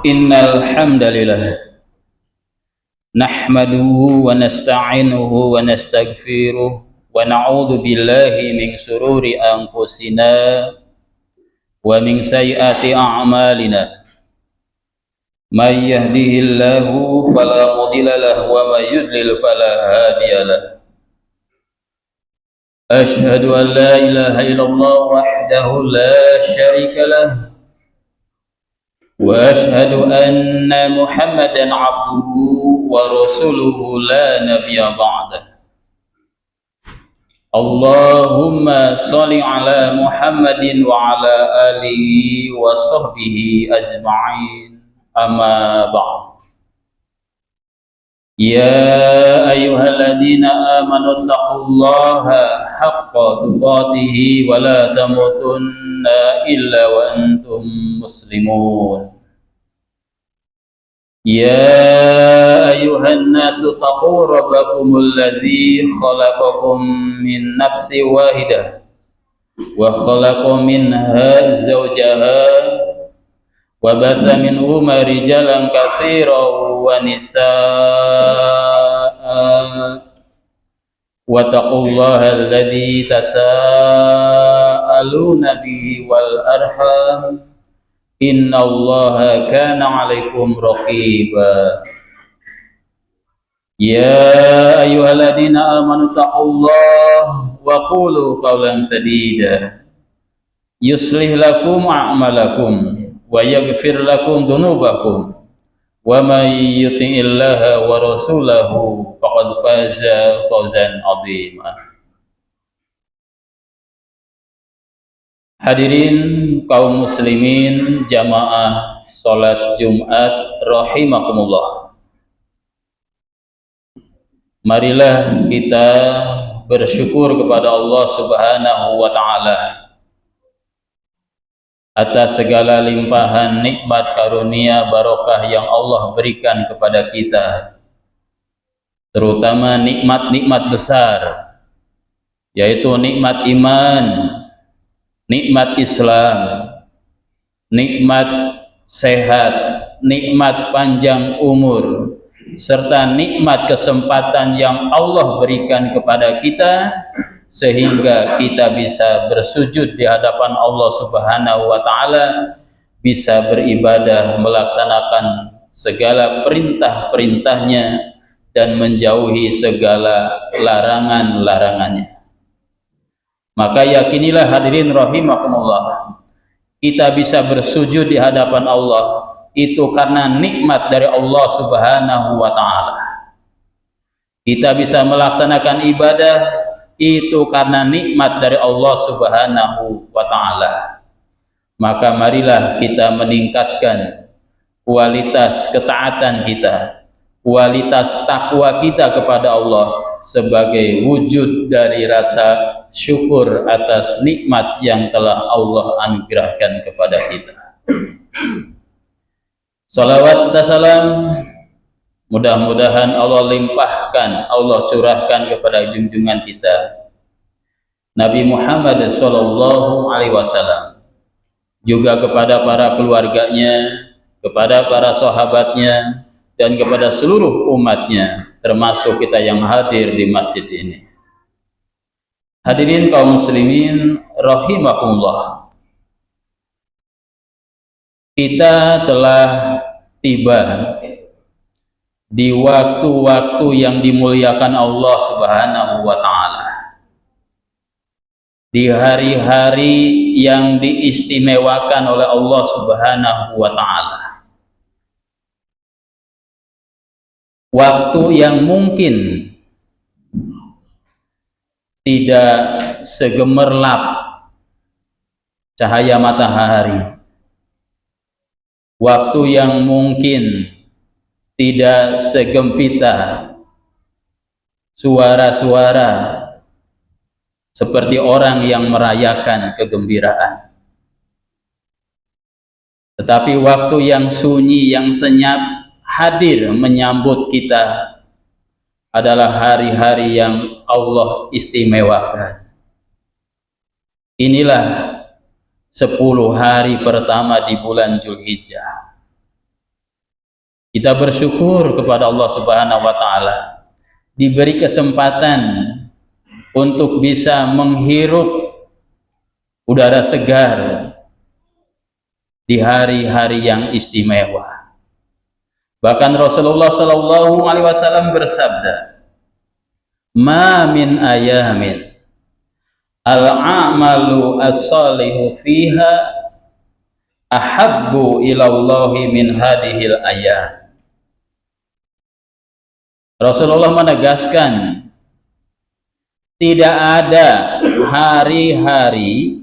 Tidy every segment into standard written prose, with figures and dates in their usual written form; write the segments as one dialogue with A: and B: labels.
A: Innal hamdalillah nahmaduhu wa nasta'inuhu wa nastaghfiruh wa na'udzu billahi min sururi anfusina wa min sayyiati a'malina. May yahdihillahu fala mudilla lahu wa may yudlil fala hadiya lahu. Asyhadu an la ilaha illallah wahdahu la syarika lahu wa asyhadu anna Muhammadan abduhu wa rasuluhu la nabiyya ba'dah. Allahumma shalli ala Muhammadin wa ala alihi wa sahbihi ajma'in, amma ba'd. Ya ayyuhalladzina amanu taqullaha haqqa tuqatih wa la tamutunna illa wa antum muslimun. Ya ayyuhan nasu taqu rabbakumul ladzi khalaqakum min nafsin wahidah wa khalaqa minha zawjaha wa batha minhuma rijalan katsiran wa nisaa wa taqullaha alladzi tasaaluna bihi wal arham innallaha kana 'alaikum raqiba. Ya ayyuhalladzina amanu taqullaha wa qulu qawlan sadida yuslih lakum a'malakum wa yaghfir lakum dhunubakum wa may yuti'illaha wa rasulahu faqad faza fawzan 'azima. Hadirin kaum muslimin jamaah salat Jumat rahimakumullah. Marilah kita bersyukur kepada Allah Subhanahu wa taala atas segala limpahan nikmat karunia barokah yang Allah berikan kepada kita, terutama nikmat-nikmat besar, yaitu nikmat iman, nikmat Islam, nikmat sehat, nikmat panjang umur, serta nikmat kesempatan yang Allah berikan kepada kita sehingga kita bisa bersujud di hadapan Allah Subhanahu wa taala, bisa beribadah, melaksanakan segala perintah-perintahnya dan menjauhi segala larangan-larangannya. Maka yakinilah hadirin rahimakumullah, kita bisa bersujud di hadapan Allah itu karena nikmat dari Allah Subhanahu wa taala. Kita bisa melaksanakan ibadah itu karena nikmat dari Allah Subhanahu wa taala. Maka marilah kita meningkatkan kualitas ketaatan kita, kualitas takwa kita kepada Allah sebagai wujud dari rasa syukur atas nikmat yang telah Allah anugerahkan kepada kita. Salawat serta salam mudah-mudahan Allah limpahkan, Allah curahkan kepada junjungan kita Nabi Muhammad sallallahu alaihi wasallam, juga kepada para keluarganya, kepada para sahabatnya, dan kepada seluruh umatnya, termasuk kita yang hadir di masjid ini. Hadirin kaum muslimin rahimakumullah, kita telah tiba di waktu-waktu yang dimuliakan Allah Subhanahu wa taala, di hari-hari yang diistimewakan oleh Allah Subhanahu wa taala, waktu yang mungkin tidak segemerlap cahaya matahari, waktu yang mungkin tidak segempita suara-suara seperti orang yang merayakan kegembiraan, tetapi waktu yang sunyi, yang senyap hadir menyambut kita adalah hari-hari yang Allah istimewakan. Inilah 10 hari pertama di bulan Dzulhijjah. Kita bersyukur kepada Allah Subhanahu wa taala diberi kesempatan untuk bisa menghirup udara segar di hari-hari yang istimewa. Bahkan Rasulullah sallallahu alaihi wasallam bersabda, "Ma min ayamin al-a'malu as-salihu fiha ahabbu ilallahi min hadhil ayam." Rasulullah menegaskan, tidak ada hari-hari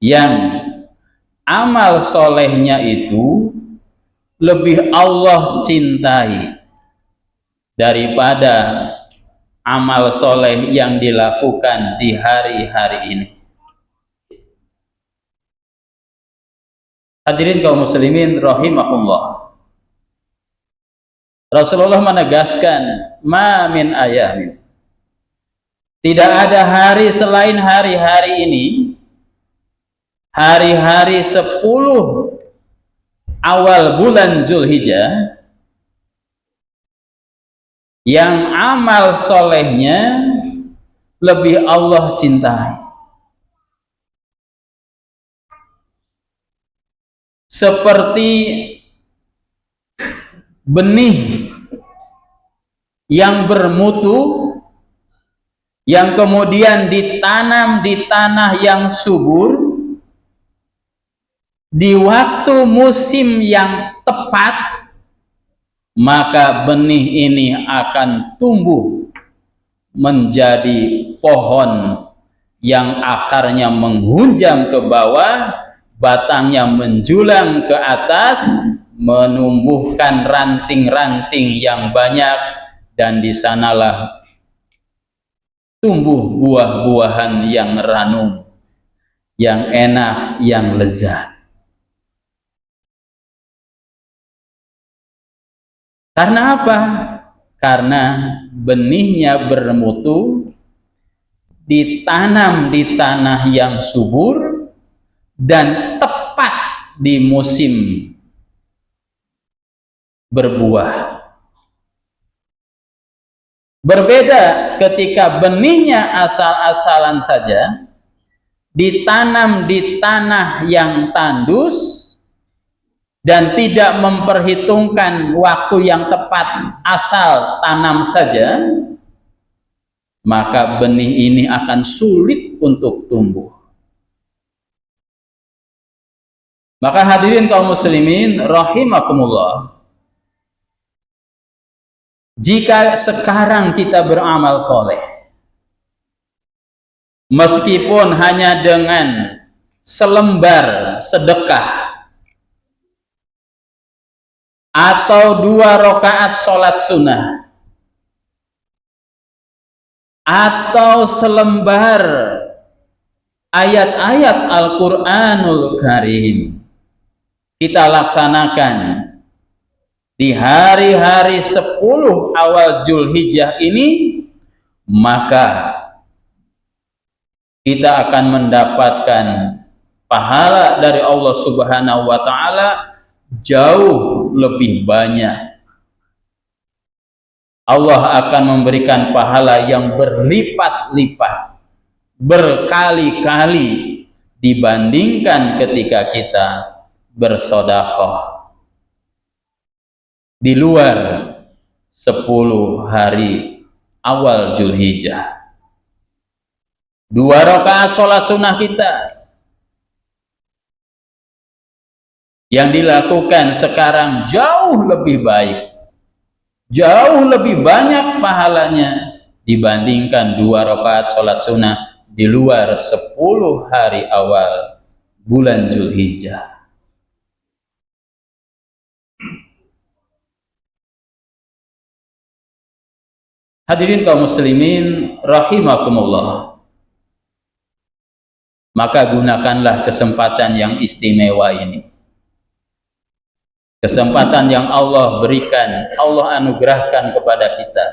A: yang amal solehnya itu lebih Allah cintai daripada amal soleh yang dilakukan di hari-hari ini. Hadirin kaum muslimin rahimahullah, Rasulullah menegaskan, ma min ayamin, tidak ada hari selain hari-hari ini, hari-hari 10 awal bulan Zulhijjah, yang amal solehnya lebih Allah cintai. Seperti benih yang bermutu, yang kemudian ditanam di tanah yang subur, di waktu musim yang tepat, maka benih ini akan tumbuh menjadi pohon yang akarnya menghunjam ke bawah, batangnya menjulang ke atas, menumbuhkan ranting-ranting yang banyak, dan di sanalah tumbuh buah-buahan yang ranum, yang enak, yang lezat. Karena apa? Karena benihnya bermutu, ditanam di tanah yang subur, dan tepat di musim berbuah. Berbeda ketika benihnya asal-asalan saja, ditanam di tanah yang tandus dan tidak memperhitungkan waktu yang tepat, asal tanam saja, maka benih ini akan sulit untuk tumbuh. Maka hadirin kaum muslimin rahimakumullah, jika sekarang kita beramal soleh, meskipun hanya dengan selembar sedekah atau 2 rakaat sholat sunnah atau selembar ayat-ayat Al-Quranul Karim, kita laksanakan di hari-hari 10 awal Zulhijjah ini, maka kita akan mendapatkan pahala dari Allah Subhanahu wa taala jauh lebih banyak. Allah akan memberikan pahala yang berlipat-lipat, berkali-kali dibandingkan ketika kita bersedekah di luar 10 hari awal Zulhijjah. 2 rakaat sholat sunnah kita yang dilakukan sekarang jauh lebih baik, jauh lebih banyak pahalanya dibandingkan 2 rakaat sholat sunnah di luar 10 hari awal bulan Zulhijjah. Hadirin kaum muslimin rahimakumullah, maka gunakanlah kesempatan yang istimewa ini, kesempatan yang Allah berikan, Allah anugerahkan kepada kita,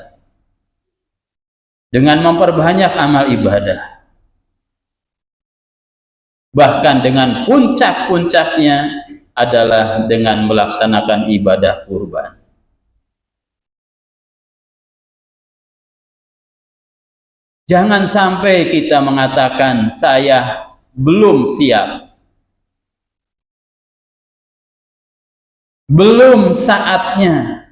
A: dengan memperbanyak amal ibadah, bahkan dengan puncak-puncaknya adalah dengan melaksanakan ibadah kurban. Jangan sampai kita mengatakan saya belum siap, belum saatnya,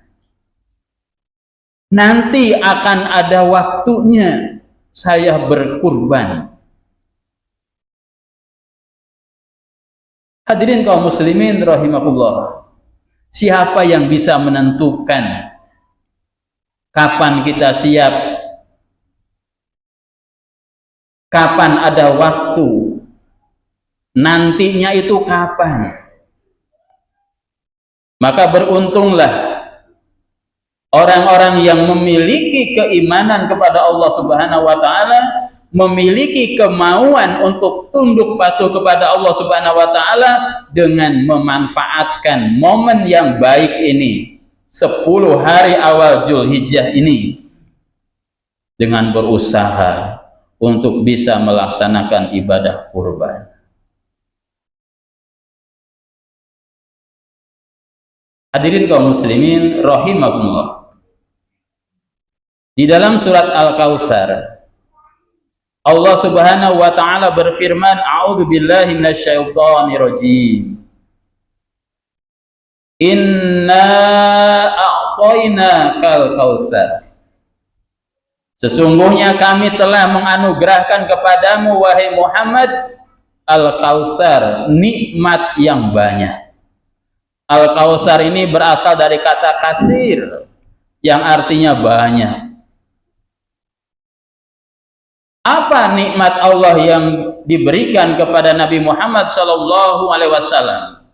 A: nanti akan ada waktunya saya berkurban. Hadirin kaum muslimin rahimakumullah, siapa yang bisa menentukan kapan kita siap, kapan ada waktu, nantinya itu kapan? Maka beruntunglah orang-orang yang memiliki keimanan kepada Allah Subhanahu wa taala, memiliki kemauan untuk tunduk patuh kepada Allah Subhanahu wa taala dengan memanfaatkan momen yang baik ini, 10 hari awal Zulhijjah ini, dengan berusaha untuk bisa melaksanakan ibadah kurban. Hadirin kaum muslimin rahimakumullah, di dalam surat Al-Kautsar Allah Subhanahu wa taala berfirman, a'udzu billahi minasyaitonir rajim. Inna a'tainakal kautsar. Sesungguhnya kami telah menganugerahkan kepadamu wahai Muhammad Al-Kautsar, nikmat yang banyak. Al-Kautsar ini berasal dari kata kasir yang artinya banyak. Apa nikmat Allah yang diberikan kepada Nabi Muhammad sallallahu alaihi wasallam?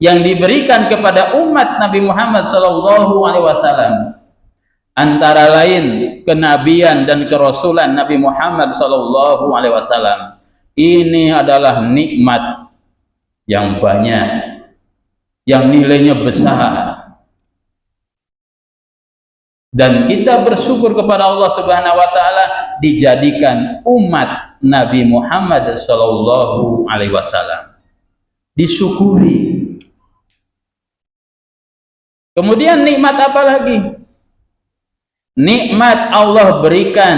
A: Yang diberikan kepada umat Nabi Muhammad sallallahu alaihi wasallam antara lain kenabian dan kerasulan Nabi Muhammad sallallahu alaihi wasallam. Ini adalah nikmat yang banyak, yang nilainya besar. Dan kita bersyukur kepada Allah Subhanahu wa taala dijadikan umat Nabi Muhammad sallallahu alaihi wasallam. Disyukuri. Kemudian nikmat apa lagi? Nikmat Allah berikan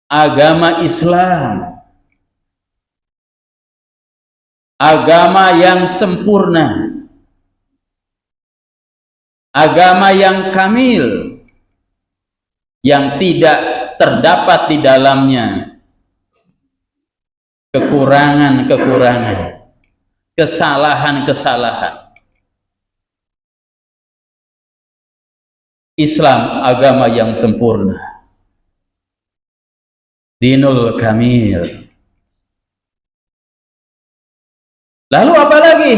A: agama Islam, agama yang sempurna, agama yang kamil, yang tidak terdapat di dalamnya kekurangan-kekurangan, kesalahan-kesalahan. Islam agama yang sempurna, dinul kamil. Lalu apa lagi?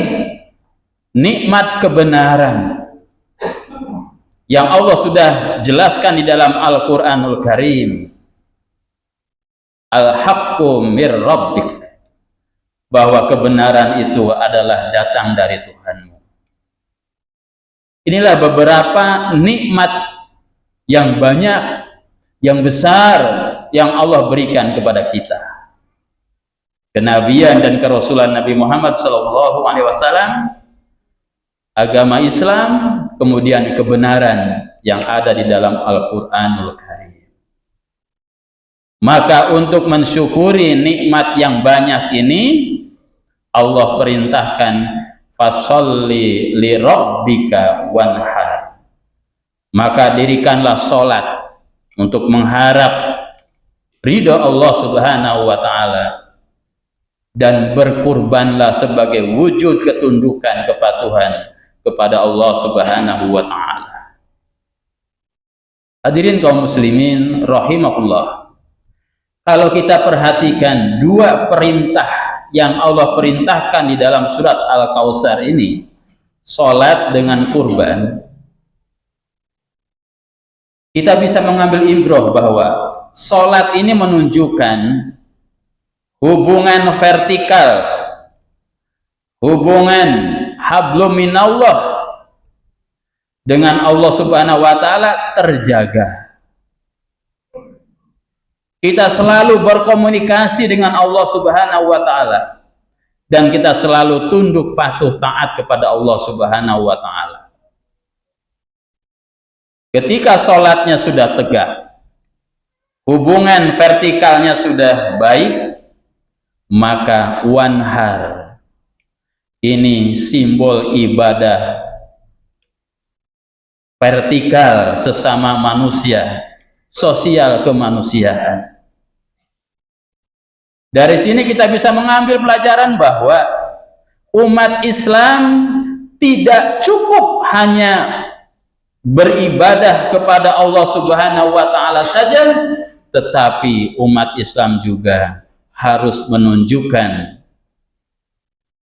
A: Nikmat kebenaran yang Allah sudah jelaskan di dalam Al-Quranul Karim. Al-haqqu mir rabbik, bahwa kebenaran itu adalah datang dari Tuhanmu. Inilah beberapa nikmat yang banyak, yang besar yang Allah berikan kepada kita. Kenabian dan kerasulan Nabi Muhammad SAW, agama Islam, kemudian kebenaran yang ada di dalam Al-Quranul Karim. Maka untuk mensyukuri nikmat yang banyak ini, Allah perintahkan fasholli li rabbika wanhar. Maka dirikanlah sholat untuk mengharap ridha Allah Subhanahu wa ta'ala, dan berkurbanlah sebagai wujud ketundukan kepatuhan kepada Allah Subhanahu wa ta'ala. Hadirin kaum muslimin rahimakumullah, kalau kita perhatikan dua perintah yang Allah perintahkan di dalam surat Al-Kautsar ini, sholat dengan kurban, kita bisa mengambil ibrah bahwa sholat ini menunjukkan hubungan vertikal, hubungan hablum minallah dengan Allah Subhanahu wa ta'ala terjaga. Kita selalu berkomunikasi dengan Allah Subhanahu wa ta'ala dan kita selalu tunduk patuh taat kepada Allah Subhanahu wa taala. Ketika sholatnya sudah tegak, hubungan vertikalnya sudah baik, maka wanhar, ini simbol ibadah vertikal sesama manusia, sosial kemanusiaan. Dari sini kita bisa mengambil pelajaran bahwa umat Islam tidak cukup hanya beribadah kepada Allah Subhanahu wa taala saja, tetapi umat Islam juga harus menunjukkan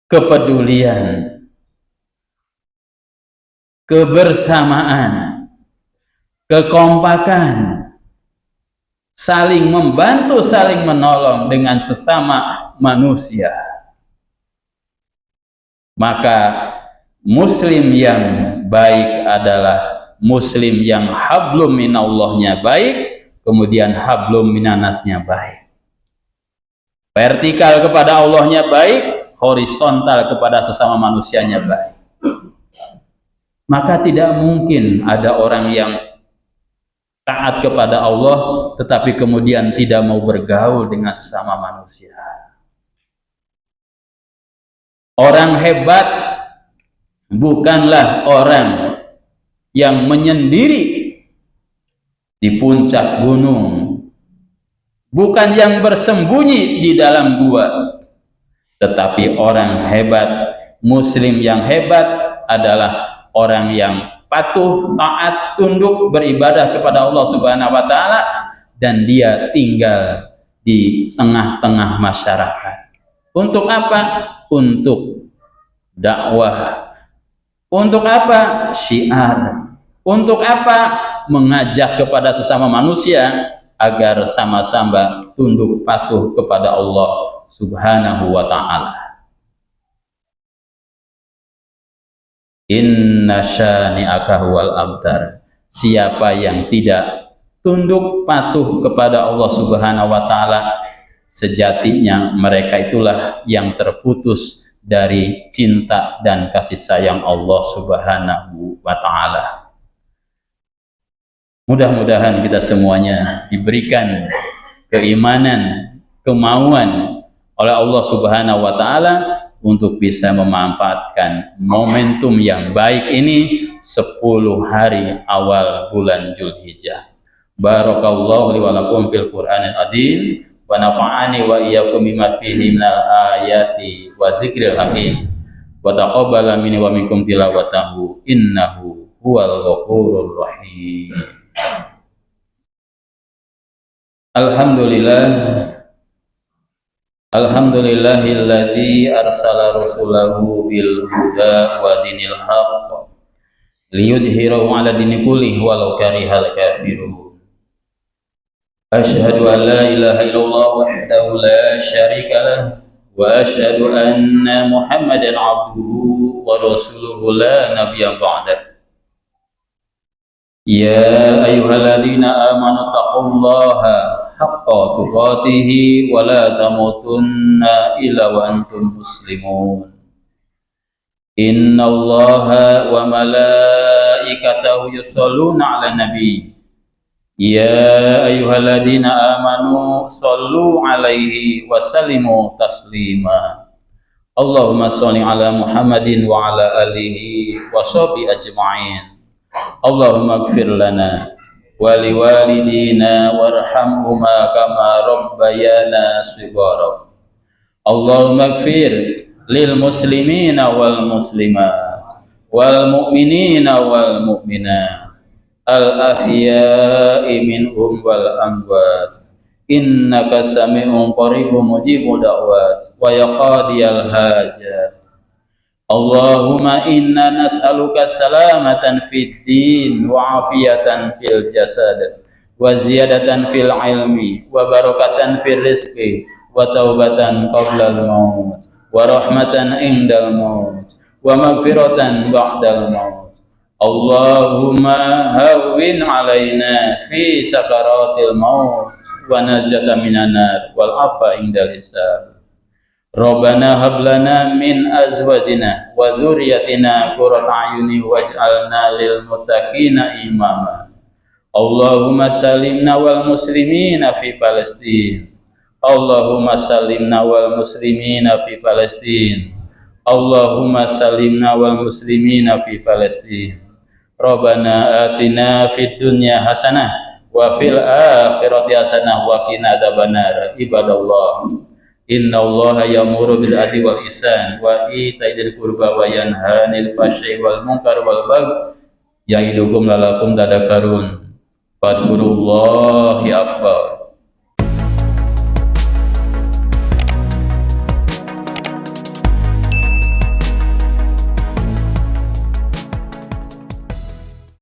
A: kepedulian, kebersamaan, kekompakan, saling membantu, saling menolong dengan sesama manusia. Maka muslim yang baik adalah muslim yang hablum minallahnya baik, kemudian hablum minannasnya baik. Vertikal kepada Allahnya baik, horizontal kepada sesama manusianya baik. Maka tidak mungkin ada orang yang taat kepada Allah tetapi kemudian tidak mau bergaul dengan sesama manusia. Orang hebat bukanlah orang yang menyendiri di puncak gunung, bukan yang bersembunyi di dalam gua, tetapi orang hebat, muslim yang hebat adalah orang yang patuh, taat, tunduk, beribadah kepada Allah Subhanahu wa taala, dan dia tinggal di tengah-tengah masyarakat. Untuk apa? Untuk dakwah. Untuk apa? Syiar. Untuk apa? Mengajak kepada sesama manusia agar sama-sama tunduk patuh kepada Allah Subhanahu wa taala. Inna syani'aka huwal abtar. Siapa yang tidak tunduk patuh kepada Allah Subhanahu wa taala, sejatinya mereka itulah yang terputus dari cinta dan kasih sayang Allah Subhanahu wa taala. Mudah-mudahan kita semuanya diberikan keimanan, kemauan oleh Allah Subhanahu wa taala untuk bisa memanfaatkan momentum yang baik ini 10 hari awal bulan Zulhijjah. Barakallahu li wa lakum fil Qur'anil azim wa nafa'ani wa iyyakum bima fihi minal ayati wa dzikril hakim wa taqabbala minni wa minkum tilawatahu innahu huwal ghafurur rahim. Alhamdulillahilladzi arsala rasulahu bil huda wa dinil haqq liyudhhirahu 'ala dini kullihi walau karihal kafirun. Asyhadu an la ilaha illallah wahdahu la syarika lah wa asyhadu anna Muhammadan 'abduhu wa rasuluhu la nabiyya ba'dah. Ya ayyuhalladzina amanu taqullaha haqqa tuqatihi wa la tamutunna illa wa antum muslimun. Innallaha wa malaikatahu yusholluna 'alan nabi. Ya ayyuhalladzina amanu shallu 'alaihi wa sallimu taslima. Allahumma shalli 'ala Muhammadin wa 'ala alihi wa sahbihi ajma'in. Allahumma ighfir lana wa liwalidina warhamhuma kama rabbayana shighara. Allahumma ighfir lil muslimina wal muslimat wal mu'minina wal mu'minat al ahya'i minhum wal amwat innaka sami'un qaribun mujibud da'wat wa yaqadiyal hajat. Allahumma inna nas'aluka salamatan fid din wa afiyatan fil jasad wa ziyadatan fil ilmi wa barakatan fil rizqi wa taubatan qabla al maut wa rahmatan indal maut wa maghfiratan ba'dal maut. Allahumma hawwin alaina fi sakaratil maut wa najata minan nar wal afa indal hisab. Rabbana hab lana min azwajina wa dzurriyyatina qurrata a'yuni waj'alna lil muttaqina imama. Allahumma salimna wal muslimina fi Palestin. Allahumma salimna wal muslimina fi Palestin. Allahumma salimna wal muslimina fi Palestin. Rabbana atina fid dunya hasanah wa fil akhirati hasanah wa qina adzabannar. Ibadallah, innallaha ya'muru bil adli wal ihsan wa ita'i dzil qurba wa yanha 'anil fahsya'i wal munkar wal baghi ya'idukum la'allakum tadhakkarun. Fadhkurullahi akbar.